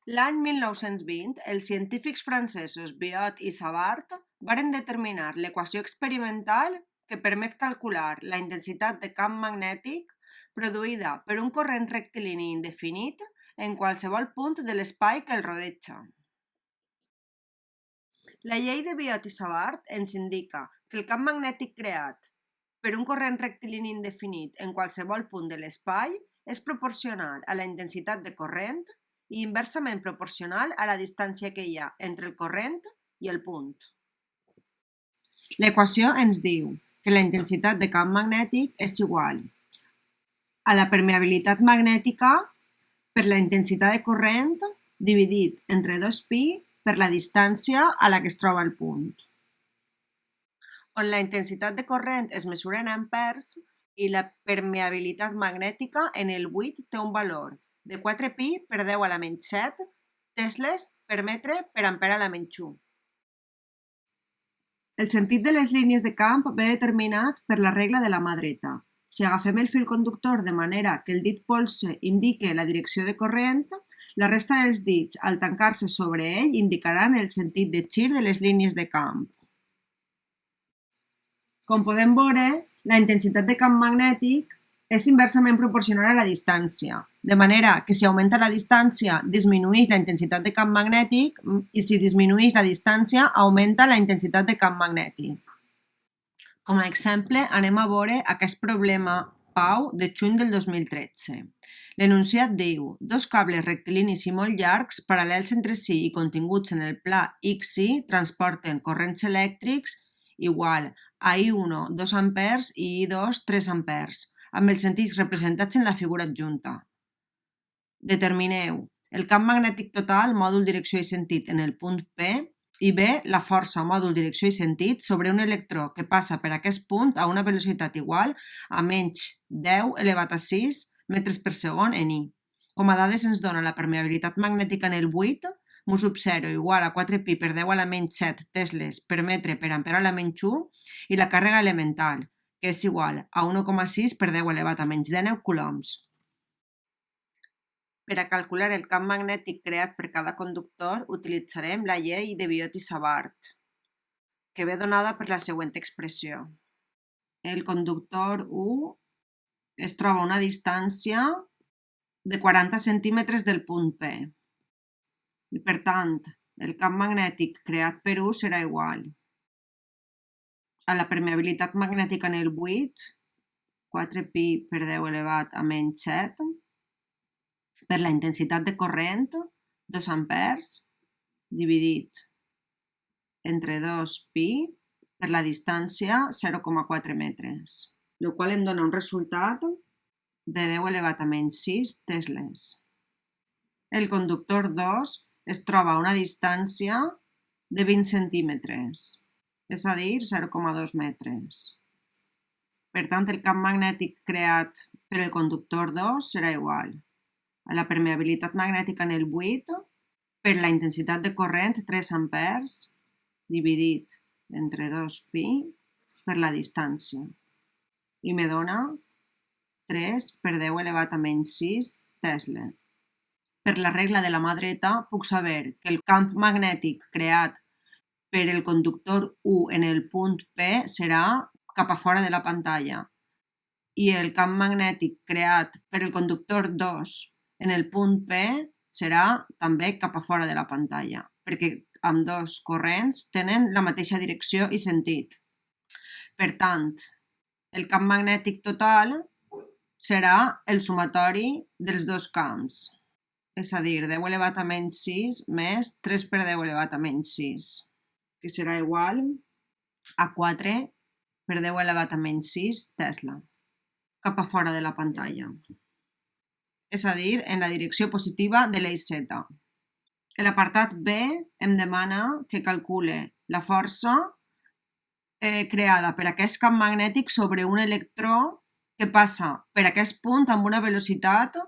L'any 1920, els científics francesos Biot i Savart varen determinar l'equació experimental que permet calcular la intensitat de camp magnètic produïda per un corrent rectilini indefinit en qualsevol punt de l'espai que el rodeja. La llei de Biot i Savart ens indica que el camp magnètic creat per un corrent rectilini indefinit en qualsevol punt de l'espai és proporcional a la intensitat de corrent i inversament proporcional a la distància que hi ha entre el corrent i el punt. L'equació ens diu que la intensitat de camp magnètic és igual a la permeabilitat magnètica per la intensitat de corrent dividit entre 2pi per la distància a la que es troba el punt, on la intensitat de corrent es mesura en amperes i la permeabilitat magnètica en el buit té un valor de 4pi per 10 a la menys 7 tesles per metre per ampere a la menys 1. El sentit de les línies de camp ve determinat per la regla de la mà dreta. Si agafem el fil conductor de manera que el dit polze indique la direcció de corrent, la resta dels dits, al tancar-se sobre ell, indicaran el sentit de gir de les línies de camp. Com podem veure, la intensitat de camp magnètic és inversament proporcional a la distància, de manera que si augmenta la distància, disminueix la intensitat de camp magnètic i si disminueix la distància, augmenta la intensitat de camp magnètic. Com a exemple, anem a veure aquest problema Pau de juny del 2013. L'enunciat diu: dos cables rectilinis i molt llargs, paral·lels entre si i continguts en el pla XY, transporten corrents elèctrics igual a I1 2 amperes i I2 3 amperes, amb els sentits representats en la figura adjunta. Determineu el camp magnètic total, mòdul, direcció i sentit en el punt P, i B, la força, mòdul, direcció i sentit sobre un electró que passa per aquest punt a una velocitat igual a menys 10 elevat a 6 metres per segon en I. Com a dades ens dona la permeabilitat magnètica en el buit, mu sub 0 igual a 4pi per 10 a la menys 7 tesles per metre per ampere a la menys 1 i la càrrega elemental, que és igual a 1,6 per 10 elevat a menys 19 coulombs. Per a calcular el camp magnètic creat per cada conductor utilitzarem la llei de Biot i Savart, que ve donada per la següent expressió. El conductor 1 es troba a una distància de 40 centímetres del punt P. I per tant, el camp magnètic creat per 1 serà igual a la permeabilitat magnètica en el buit, 4pi per 10 elevat a menys 7, per la intensitat de corrent, 2 amperes, dividit entre 2pi per la distància, 0,4 metres, el qual em dona un resultat de 10 elevat a menys 6 tesles. El conductor 2 es troba a una distància de 20 centímetres, és a dir, 0,2 metres. Per tant, el camp magnètic creat per el conductor 2 serà igual a la permeabilitat magnètica en el buit per la intensitat de corrent 3 amperes dividit entre 2pi per la distància. I me dona 3 per 10 elevat a menys 6 tesla. Per la regla de la mà dreta puc saber que el camp magnètic creat per el conductor 1 en el punt P serà cap a fora de la pantalla i el camp magnètic creat per el conductor 2 en el punt P serà també cap a fora de la pantalla, perquè ambdós corrents tenen la mateixa direcció i sentit. Per tant, el camp magnètic total serà el sumatori dels dos camps, és a dir, 10 elevat a menys 6 més 3 per 10 elevat a menys 6, que serà igual a 4 per 10 elevat a menys 6 tesla, cap a fora de la pantalla. És a dir, en la direcció positiva de l'eix Z. L'apartat B em demana que calcule la força creada per aquest camp magnètic sobre un electró que passa per aquest punt amb una velocitat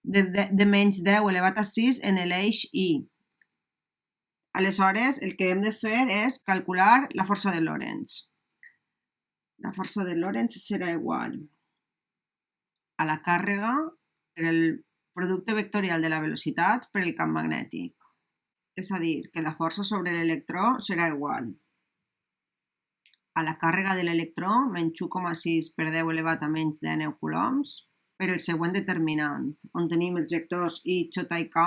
de menys 10 elevat a 6 en l'eix Y. Aleshores, el que hem de fer és calcular la força de Lorentz. La força de Lorentz serà igual a la càrrega per el producte vectorial de la velocitat per el camp magnètic. És a dir, que la força sobre l'electró serà igual a la càrrega de l'electró menys 1,6 per 10 elevat a menys 19 coulombs per el següent determinant, on tenim els vectors I, J i K,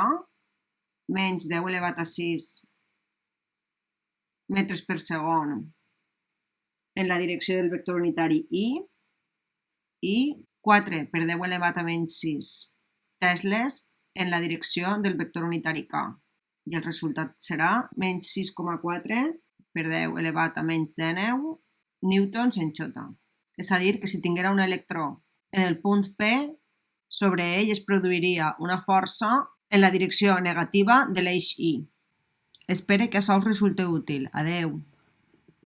menys 10 elevat a 6 metres per segon en la direcció del vector unitari I 4 per 10 elevat a menys 6 tesles en la direcció del vector unitari K. I el resultat serà menys 6,4 per 10 elevat a menys 19 newtons en J. És a dir, que si tinguera un electró en el punt P, sobre ell es produiria una força en la direcció negativa de l'eix I. Espero que això us resulti útil. Adeu.